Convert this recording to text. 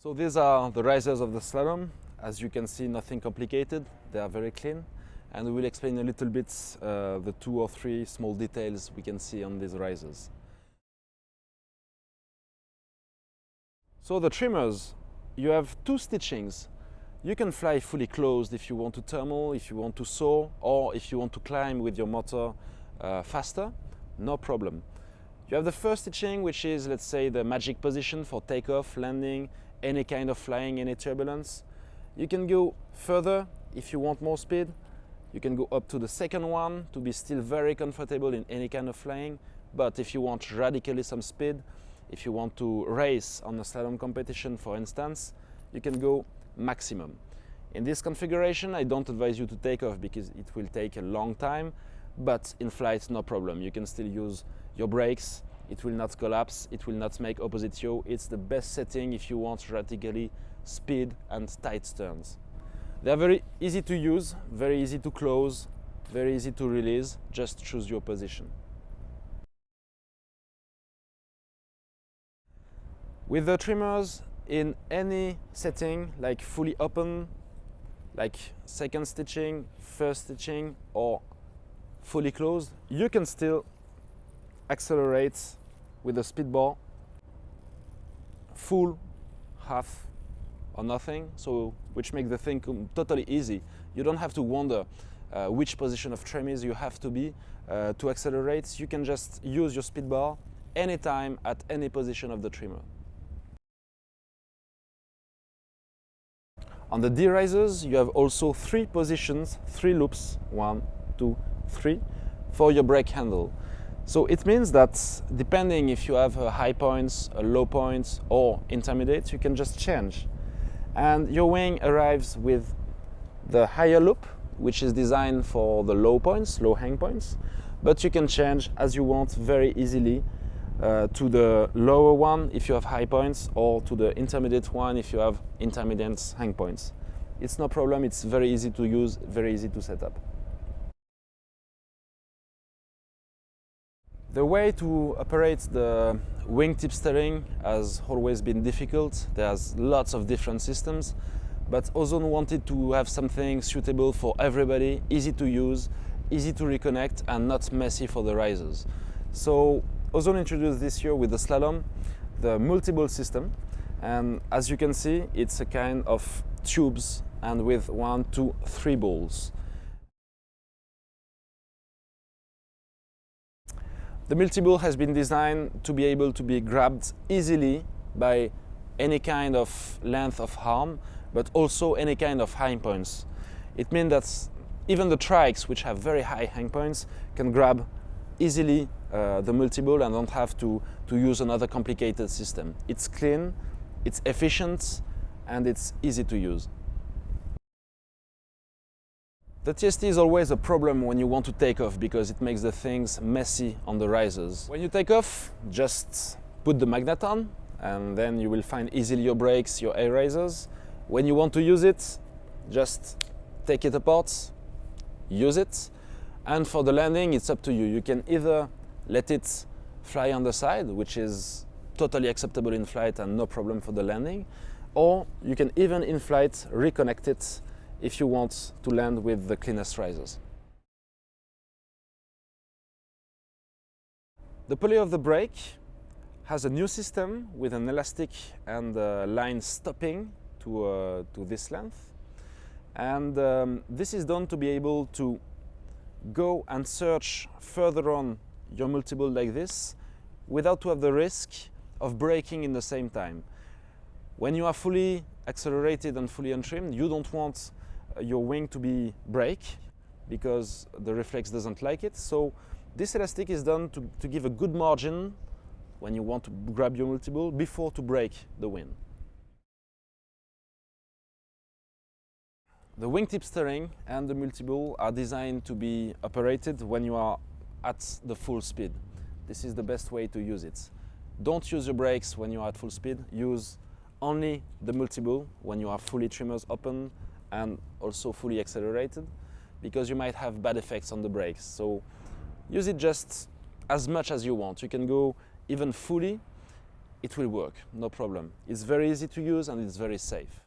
So these are the risers of the slalom. As you can see, nothing complicated. They are very clean. And we will explain a little bit the 2 or 3 small details we can see on these risers. So the trimmers, you have 2 stitchings. You can fly fully closed if you want to thermal, if you want to soar, or if you want to climb with your motor faster, no problem. You have the first stitching, which is, let's say, the magic position for takeoff, landing, any kind of flying, any turbulence. You can go further if you want more speed. You can go up to the second one to be still very comfortable in any kind of flying. But if you want radically some speed, if you want to race on a slalom competition, for instance, you can go maximum. In this configuration, I don't advise you to take off because it will take a long time, but in flight, no problem. You can still use your brakes. It will not collapse. It will not make opposite yaw. It's the best setting if you want radically speed and tight turns. They are very easy to use, very easy to close, very easy to release. Just choose your position. With the trimmers, in any setting, like fully open, like second stitching, first stitching, or fully closed, you can still accelerate with the speed bar, full, half, or nothing, so which makes the thing totally easy. You don't have to wonder which position of trimmers you have to be to accelerate. You can just use your speed bar anytime at any position of the trimmer. On the D risers, you have also 3 positions, 3 loops, 1, 2, 3, for your brake handle. So it means that depending if you have high points, low points, or intermediate, you can just change. And your wing arrives with the higher loop, which is designed for the low points, low hang points, but you can change as you want very easily to the lower one if you have high points, or to the intermediate one if you have intermediate hang points. It's no problem, it's very easy to use, very easy to set up. The way to operate the wingtip steering has always been difficult. There's lots of different systems, but Ozone wanted to have something suitable for everybody, easy to use, easy to reconnect, and not messy for the risers. So Ozone introduced this year with the slalom the Multiball System, and as you can see, it's a kind of tubes and with 1, 2, 3 balls. The Multiball has been designed to be able to be grabbed easily by any kind of length of arm, but also any kind of hang points. It means that even the trikes, which have very high hang points, can grab easily the Multiball and don't have to use another complicated system. It's clean, it's efficient, and it's easy to use. The TST is always a problem when you want to take off because it makes the things messy on the risers. When you take off, just put the magnet on and then you will find easily your brakes, your air risers. When you want to use it, just take it apart, use it. And for the landing, it's up to you. You can either let it fly on the side, which is totally acceptable in flight and no problem for the landing, or you can even in flight reconnect it if you want to land with the cleanest risers. The pulley of the brake has a new system with an elastic and line stopping to this length. And this is done to be able to go and search further on your Multiball like this without to have the risk of braking in the same time. When you are fully accelerated and fully untrimmed, you don't want your wing to be brake because the reflex doesn't like it. So this elastic is done to give a good margin when you want to grab your Multiball before to brake the wing. The wingtip steering and the Multiball are designed to be operated when you are at the full speed. This is the best way to use it. Don't use your brakes when you are at full speed. Use only the Multiball when you are fully trimmers open and also fully accelerated, because you might have bad effects on the brakes. So use it just as much as you want. You can go even fully it will work, no problem. It's very easy to use and it's very safe.